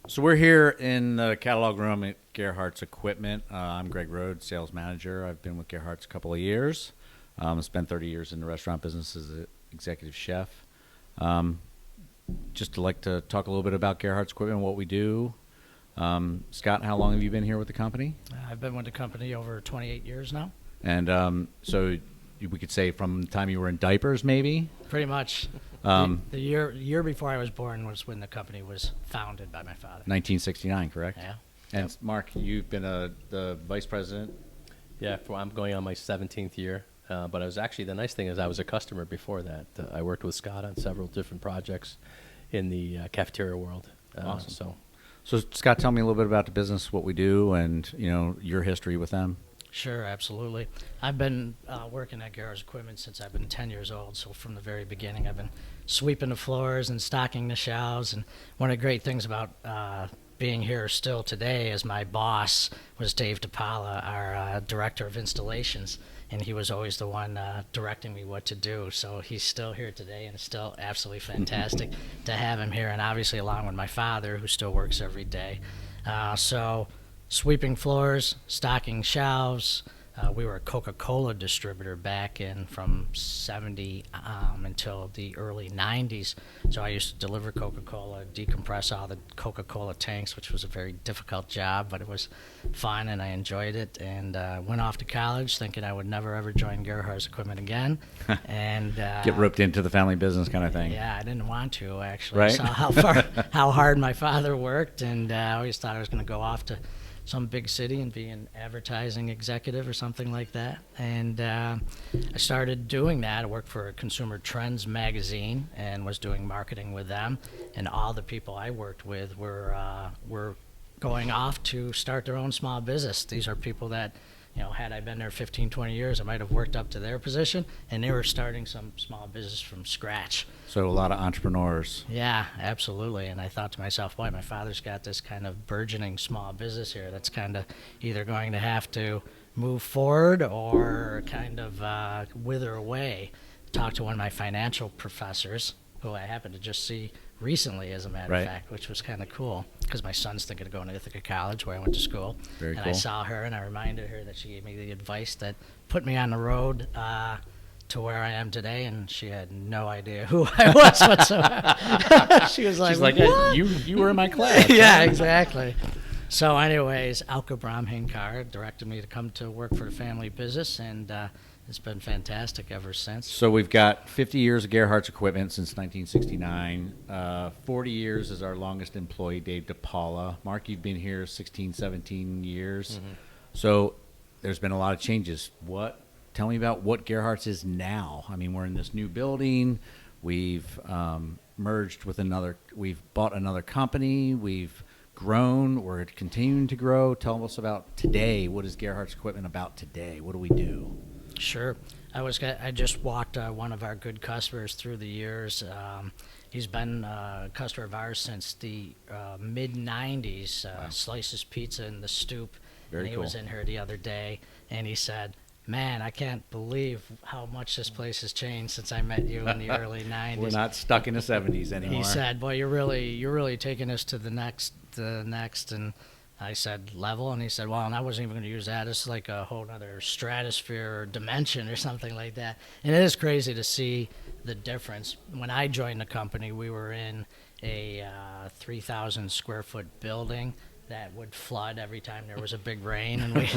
So we're here in the catalog room at Gerharz Equipment. I'm Greg Rhodes, sales manager. I've been with Gerharz a couple of years. Spent 30 years in the restaurant business as an executive chef. Just to like to talk a little bit about Gerharz Equipment, what we do. Scott, how long have you been here with the company? I've been with the company over 28 years now. And so we could say from the time you were in diapers, maybe? Pretty much. The year before I was born was when the company was founded by my father. 1969, correct? Yeah. And Mark, you've been the vice president. Yeah, I'm going on my 17th year. But I was actually, the nice thing is I was a customer before that. I worked with Scott on several different projects in the cafeteria world. Awesome. So Scott, tell me a little bit about the business, what we do, and your history with them. Sure, absolutely. I've been working at Gerharz Equipment since I've been 10 years old. So from the very beginning, I've been sweeping the floors and stocking the shelves. And one of the great things about being here still today is my boss was Dave DePaula, our director of installations. And he was always the one directing me what to do. So he's still here today, and it's still absolutely fantastic to have him here. And obviously along with my father, who still works every day. So sweeping floors, stocking shelves. We were a Coca-Cola distributor back in from 70 until the early 90s. So I used to deliver Coca-Cola, decompress all the Coca-Cola tanks, which was a very difficult job, but it was fun and I enjoyed it. And went off to college thinking I would never ever join Gerharz Equipment again. And get roped into the family business kind of thing. Yeah, I didn't want to actually. Right? I saw how hard my father worked, and I always thought I was going to go off to some big city and be an advertising executive or something like that. And I started doing that. I worked for Consumer Trends magazine and was doing marketing with them. And all the people I worked with were going off to start their own small business. These are people that, had I been there 15, 20 years, I might have worked up to their position, and they were starting some small business from scratch. So a lot of entrepreneurs. Yeah, absolutely. And I thought to myself, boy, my father's got this kind of burgeoning small business here that's kind of either going to have to move forward or kind of wither away. Talked to one of my financial professors, who I happened to just see recently, as a matter of fact, which was kind of cool because my son's thinking of going to Ithaca College, where I went to school. Very and cool. I saw her, and I reminded her that she gave me the advice that put me on the road to where I am today, and she had no idea who I was whatsoever. She was like, She's like, what? you were in my class. Yeah, exactly. So anyways, Alka Brahmhinkar directed me to come to work for the family business, and it's been fantastic ever since. So we've got 50 years of Gerharz Equipment since 1969. 40 years is our longest employee, Dave DePaula. Mark, you've been here 16, 17 years. Mm-hmm. So there's been a lot of changes. Tell me about what Gerharz is now. I mean, we're in this new building. We've merged with we've bought another company. We've grown. We're continuing to grow. Tell us about today. What is Gerharz Equipment about today? What do we do? Sure. I just walked one of our good customers through the years. He's been a customer of ours since the mid-'90s. Wow. Slices Pizza in the Stoop. Very He cool. was in here the other day, and he said, "Man, I can't believe how much this place has changed since I met you in the early '90s." We're not stuck in the 70s anymore. He said, "Boy, you're really taking us to the next." And I said, "Level," and he said, "Well," and I wasn't even going to use that. It's like a whole other stratosphere or dimension or something like that. And it is crazy to see the difference. When I joined the company, we were in a 3,000 square foot building that would flood every time there was a big rain. And we,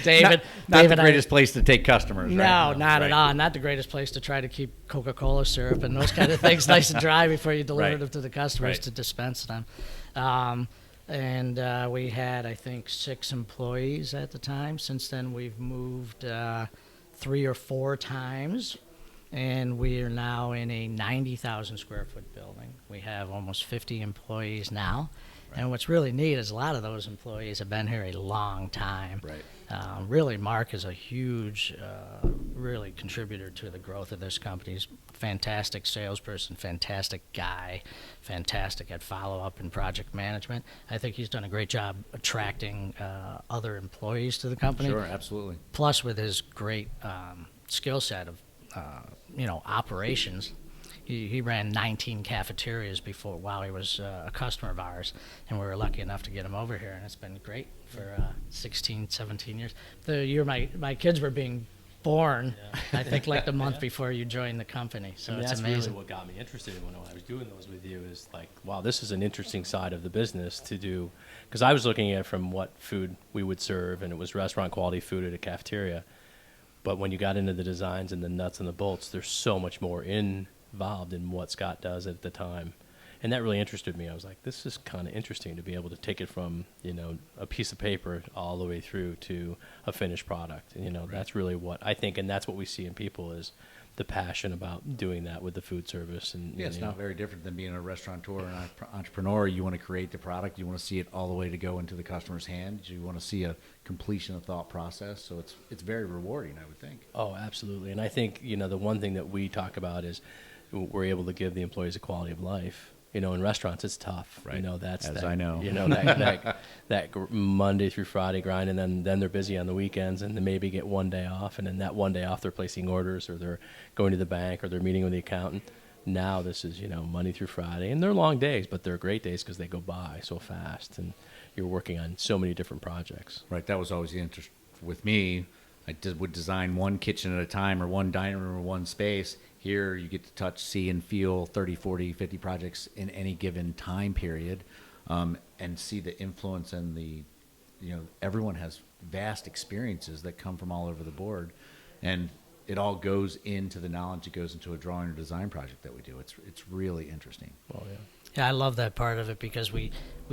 David, not the greatest place to take customers. No, right? not at all. Not the greatest place to try to keep Coca-Cola syrup and those kind of things nice and dry before you deliver them to the customers to dispense them. And we had, I think, 6 employees at the time. Since then, we've moved 3 or 4 times, and we are now in a 90,000 square foot building. We have almost 50 employees now. And what's really neat is a lot of those employees have been here a long time. Right. Really, Mark is a huge, really contributor to the growth of this company. He's a fantastic salesperson, fantastic guy, fantastic at follow-up and project management. I think he's done a great job attracting other employees to the company. Sure, absolutely. Plus, with his great skill set of, operations, he ran 19 cafeterias before while he was a customer of ours, and we were lucky enough to get him over here, and it's been great for 16, 17 years. The year my kids were being born, I think like the month before you joined the company. So it's that's amazing. really what got me interested in when I was doing those with you is like, wow, this is an interesting side of the business to do. Because I was looking at it from what food we would serve, and it was restaurant quality food at a cafeteria. But when you got into the designs and the nuts and the bolts, there's so much more involved in what Scott does at the time. And that really interested me. I was like, this is kind of interesting to be able to take it from, a piece of paper all the way through to a finished product. And, Right. that's really what I think, and that's what we see in people is the passion about doing that with the food service. And Yeah, it's not very different than being a restaurateur and an entrepreneur. You want to create the product. You want to see it all the way to go into the customer's hand. You want to see a completion of thought process. So it's very rewarding, I would think. Oh, absolutely. And I think, the one thing that we talk about is we're able to give the employees a quality of life. In restaurants, it's tough. Right. That's As that, I know. that Monday through Friday grind, and then they're busy on the weekends, and they maybe get one day off, and then that one day off they're placing orders, or they're going to the bank, or they're meeting with the accountant. Now this is, Monday through Friday, and they're long days, but they're great days because they go by so fast, and you're working on so many different projects. Right. That was always the interest with me. I would design one kitchen at a time or one dining room or one space. Here you get to touch, see, and feel 30, 40, 50 projects in any given time period, and see the influence and everyone has vast experiences that come from all over the board. And it all goes into the knowledge that goes into a drawing or design project that we do. It's really interesting. Oh, yeah. Yeah, I love that part of it because we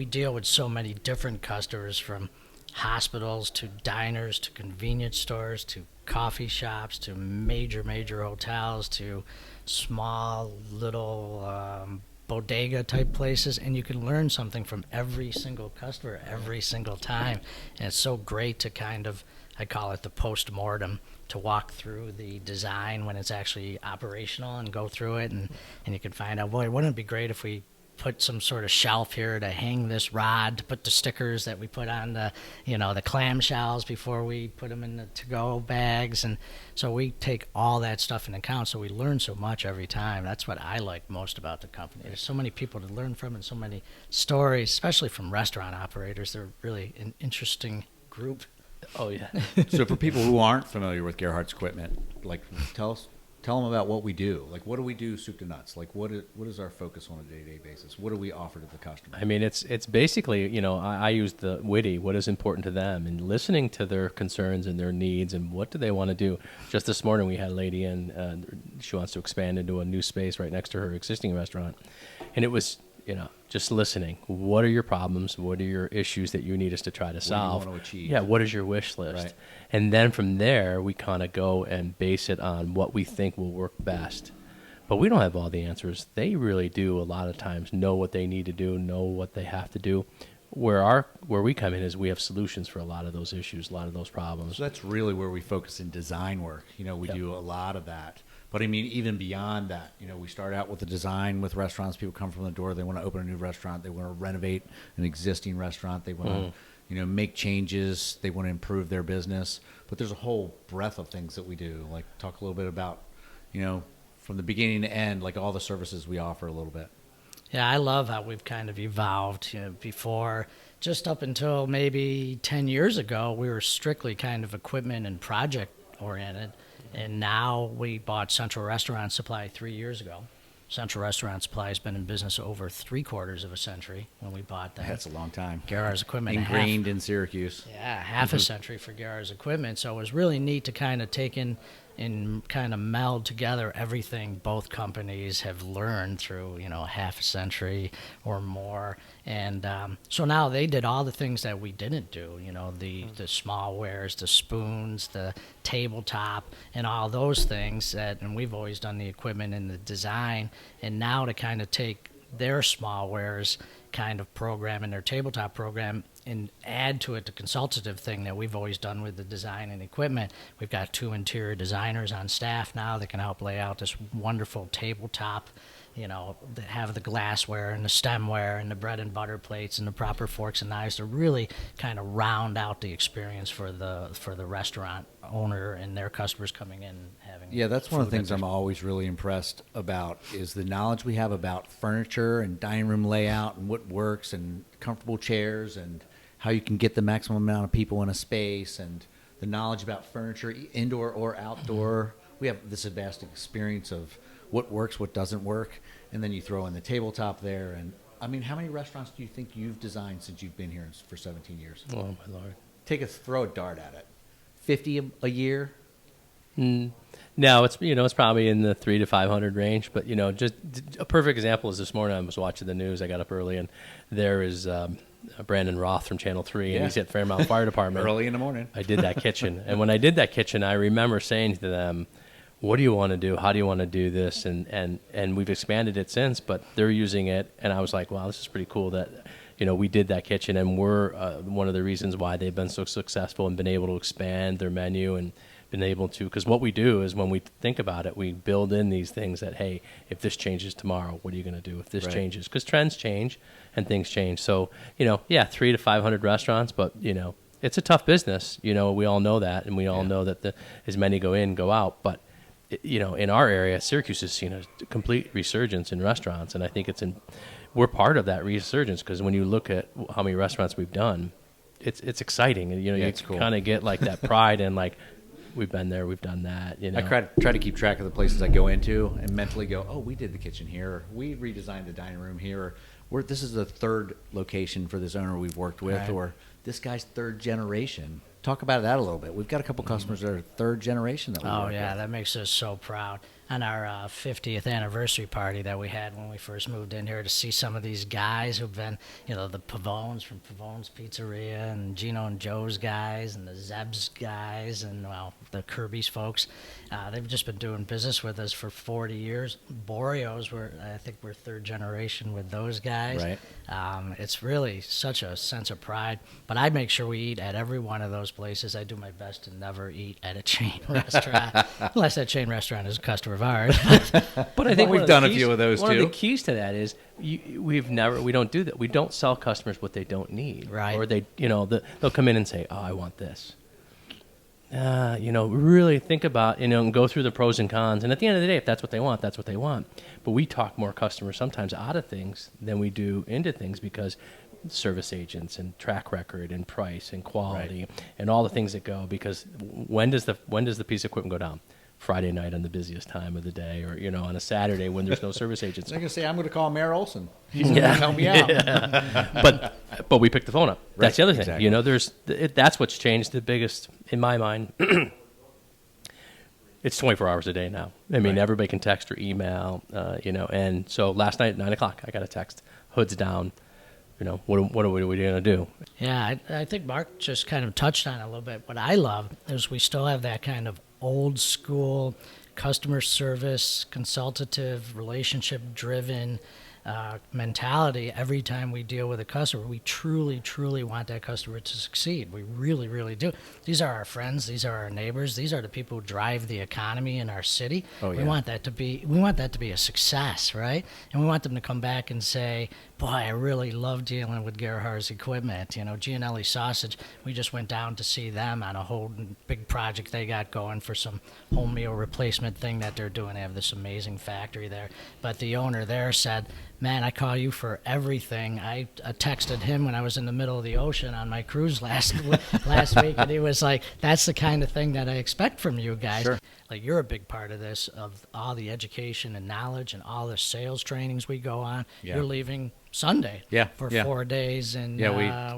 deal with so many different customers, from hospitals to diners to convenience stores to coffee shops to major hotels to small little bodega type places, and you can learn something from every single customer every single time. And it's so great to kind of, I call it the post-mortem, to walk through the design when it's actually operational and go through it, and you can find out, boy, wouldn't it be great if we put some sort of shelf here to hang this rod, to put the stickers that we put on the clamshells before we put them in the to-go bags. And so we take all that stuff into account, so we learn so much every time. That's what I like most about the company. There's so many people to learn from and so many stories, especially from restaurant operators. They're really an interesting group. Oh, yeah. So for people who aren't familiar with Gerharz equipment, tell them about what we do. Like, what do we do soup to nuts? Like, what is our focus on a day-to-day basis? What do we offer to the customer? I mean, it's basically, I use the witty, what is important to them, and listening to their concerns and their needs and what do they want to do. Just this morning we had a lady in, she wants to expand into a new space right next to her existing restaurant. And it was, just listening. What are your problems? What are your issues that you need us to try to solve? What do you want to achieve? Yeah, what is your wish list? Right. And then from there, we kind of go and base it on what we think will work best. But we don't have all the answers. They really do a lot of times know what they need to do, know what they have to do. Where we come in is we have solutions for a lot of those issues, a lot of those problems. So that's really where we focus in design work. We Yep. do a lot of that. But I mean, even beyond that, we start out with the design with restaurants. People come from the door. They want to open a new restaurant. They want to renovate an existing restaurant. They want to, make changes. They want to improve their business. But there's a whole breadth of things that we do. Like, talk a little bit about, from the beginning to end, like all the services we offer a little bit. Yeah, I love how we've kind of evolved. Before, just up until maybe 10 years ago, we were strictly kind of equipment and project oriented. And now we bought Central Restaurant Supply 3 years ago. Central Restaurant Supply has been in business over 3/4 of a century when we bought that. That's a long time. Gerharz equipment. Ingrained in Syracuse. Yeah, half a century for Gerharz equipment. So it was really neat to kind of take in and kind of meld together everything both companies have learned through, half a century or more. And so now they did all the things that we didn't do, the smallwares, the spoons, the tabletop, and all those things. And we've always done the equipment and the design. And now to kind of take their smallwares kind of program and their tabletop program and add to it the consultative thing that we've always done with the design and equipment. We've got 2 interior designers on staff now that can help lay out this wonderful tabletop that have the glassware and the stemware and the bread and butter plates and the proper forks and knives to really kind of round out the experience for the restaurant owner and their customers coming in and having. Yeah, that's one of the food things I'm always really impressed about is the knowledge we have about furniture and dining room layout and what works and comfortable chairs and how you can get the maximum amount of people in a space and the knowledge about furniture, indoor or outdoor. We have this vast experience of what works, what doesn't work, and then you throw in the tabletop there. And I mean, how many restaurants do you think you've designed since you've been here for 17 years? Oh my Lord! Throw a dart at it. 50 a year? No, it's probably in the 300 to 500 range. But just a perfect example is this morning I was watching the news. I got up early, and there is Brandon Roth from Channel 3, and he's at Fairmount Fire Department. Early in the morning. I did that kitchen, and when I did that kitchen, I remember saying to them, "What do you want to do? How do you want to do this?" And we've expanded it since, but they're using it, and I was like, "Wow, this is pretty cool that." We did that kitchen, and we're one of the reasons why they've been so successful and been able to expand their menu and been able to, because what we do is when we think about it, we build in these things that, hey, if this changes tomorrow, what are you going to do if this changes? Because trends change and things change. So, 300 to 500 restaurants, but, it's a tough business. We all know that, and we all know that as many go in, go out. But, in our area, Syracuse has seen a complete resurgence in restaurants, and I think we're part of that resurgence because when you look at how many restaurants we've done, it's exciting. And, you cool. kind of get like that pride and like, we've been there, we've done that. I try to keep track of the places I go into and mentally go, oh, we did the kitchen here, or we redesigned the dining room here, or this is the third location for this owner we've worked with, or this guy's third generation. Talk about that a little bit. We've got a couple customers that are third generation that we work with. That makes us so proud. On our 50th anniversary party that we had when we first moved in here, to see some of these guys who've been, the Pavones from Pavone's Pizzeria, and Gino and Joe's guys, and the Zeb's guys, and, the Kirby's folks. They've just been doing business with us for 40 years. Boreo's, I think we're third generation with those guys. Right. It's really such a sense of pride. But I make sure we eat at every one of those places. I do my best to never eat at a chain restaurant, unless that chain restaurant is a customer of ours. But I think we've done a few of those one too. One of the keys to that is we don't do that. We don't sell customers what they don't need. Right. Or they'll come in and say, "Oh, I want this." Really think about, and go through the pros and cons. And at the end of the day, if that's what they want, that's what they want. But we talk more customers sometimes out of things than we do into things because service agents and track record and price and quality and all the things that go. Because when does the piece of equipment go down? Friday night on the busiest time of the day, or on a Saturday when there's no service agents. I'm going to say I'm going to call Mayor Olson. He's going to help me out. But we pick the phone up. That's the other thing. Exactly. That's what's changed the biggest in my mind. It's 24 hours a day now. I mean, everybody can text or email. And so last night at 9:00, I got a text. Hood's down. What are we going to do? Yeah, I think Mark just kind of touched on it a little bit. What I love is we still have that kind of old school customer service, consultative, relationship driven mentality every time we deal with a customer. We truly, truly want that customer to succeed. We really, really do. These are our friends. These are our neighbors. These are the people who drive the economy in our city. Oh, yeah. We want that to be a success, right? And we want them to come back and say, boy, I really love dealing with Gerharz equipment. Gianelli Sausage, we just went down to see them on a whole big project they got going for some home meal replacement thing that they're doing. They have this amazing factory there. But the owner there said, man, I call you for everything. I texted him when I was in the middle of the ocean on my cruise last week, and he was like, that's the kind of thing that I expect from you guys. Sure. Like, you're a big part of this, of all the education and knowledge and all the sales trainings we go on. Yeah. You're leaving Sunday for 4 days. And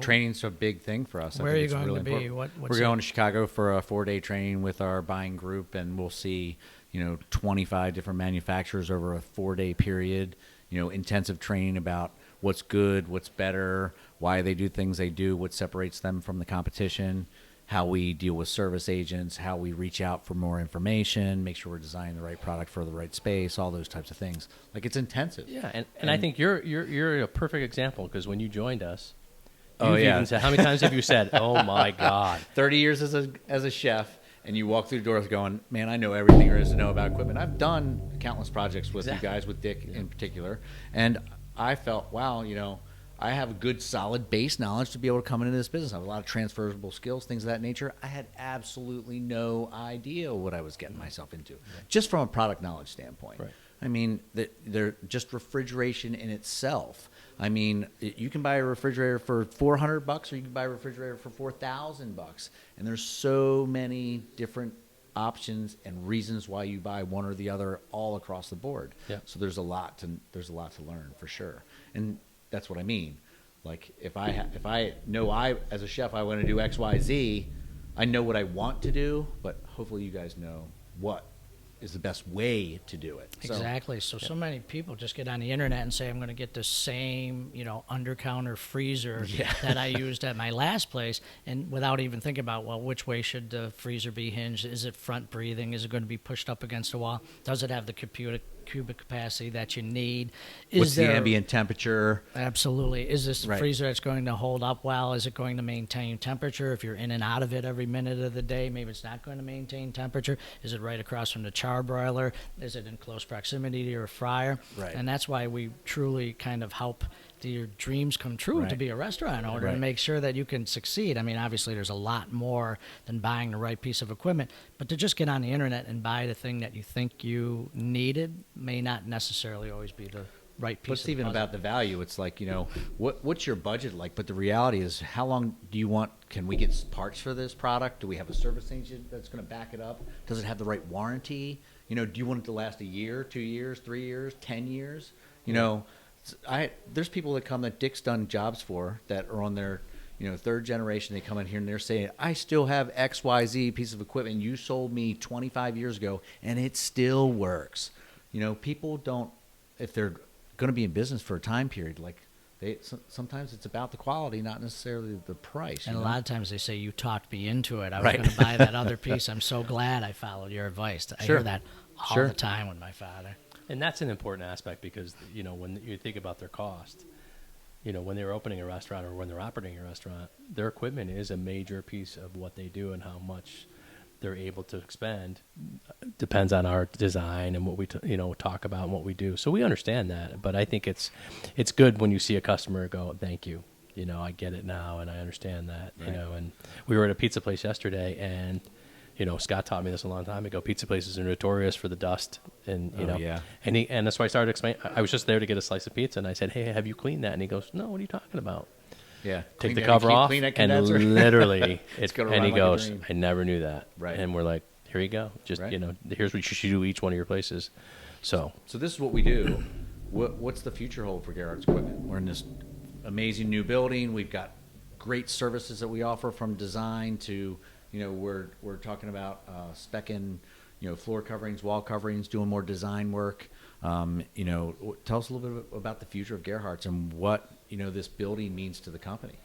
training's a big thing for us. Where are you going to be? We're going to Chicago for a 4-day training with our buying group, and we'll see 25 different manufacturers over a 4-day period. Intensive training about what's good, what's better, why they do things they do, what separates them from the competition, how we deal with service agents, how we reach out for more information, make sure we're designing the right product for the right space, all those types of things. Like, it's intensive. Yeah, and I think you're a perfect example, because when you joined us, even said, how many times have you said, "Oh my God"? 30 years as a chef, and you walk through the doors going, man, I know everything there is to know about equipment. I've done countless projects with you guys, with Dick in particular, and I felt, wow, I have a good, solid base knowledge to be able to come into this business. I have a lot of transferable skills, things of that nature. I had absolutely no idea what I was getting myself into, just from a product knowledge standpoint. Right. I mean, they're just refrigeration in itself. I mean, you can buy a refrigerator for $400, or you can buy a refrigerator for $4,000, and there's so many different options and reasons why you buy one or the other all across the board. Yeah. So there's a lot to learn for sure, and that's what I mean. Like if I know as a chef I want to do X, Y, Z, I know what I want to do, but hopefully you guys know what is the best way to do it. Exactly. So many people just get on the internet and say, I'm going to get the same, under-counter freezer that I used at my last place, and without even thinking about, well, which way should the freezer be hinged? Is it front breathing? Is it going to be pushed up against a wall? Does it have the cubic capacity that you need? What's the ambient temperature? Absolutely. Is this a freezer that's going to hold up well? Is it going to maintain temperature? If you're in and out of it every minute of the day, maybe it's not going to maintain temperature. Is it right across from the charbroiler? Is it in close proximity to your fryer? Right. And that's why we truly kind of help your dreams come true to be a restaurant owner and make sure that you can succeed. I mean, obviously there's a lot more than buying the right piece of equipment, but to just get on the internet and buy the thing that you think you needed may not necessarily always be the right piece. But it's even about the value. It's like, what's your budget like? But the reality is, how long do you want? Can we get parts for this product? Do we have a service agent that's going to back it up? Does it have the right warranty? Do you want it to last a year, 2 years, 3 years, 10 years? There's people that come that Dick's done jobs for that are on their third generation. They come in here and they're saying, I still have XYZ piece of equipment you sold me 25 years ago and it still works. People don't, if they're going to be in business for a time period, sometimes it's about the quality, not necessarily the price. And a lot of times they say, you talked me into it. I was going to buy that other piece. I'm so glad I followed your advice. I hear that all the time with my father. And that's an important aspect because, when you think about their cost, when they're opening a restaurant or when they're operating a restaurant, their equipment is a major piece of what they do, and how much they're able to expend depends on our design and what we talk about and what we do. So we understand that, but I think it's good when you see a customer go, thank you. I get it now and I understand that, and we were at a pizza place yesterday, and Scott taught me this a long time ago. Pizza places are notorious for the dust, and and that's why I started explaining. I was just there to get a slice of pizza, and I said, "Hey, have you cleaned that?" And he goes, "No, what are you talking about?" Yeah, take the cover off, and literally, and he goes, "I never knew that." Right, and we're like, "Here you go. Just here's what you should do each one of your places." So this is what we do. What's the future hold for Gerharz Equipment? We're in this amazing new building. We've got great services that we offer, from design to we're talking about speccing, floor coverings, wall coverings, doing more design work. Tell us a little bit about the future of Gerharz and what this building means to the company.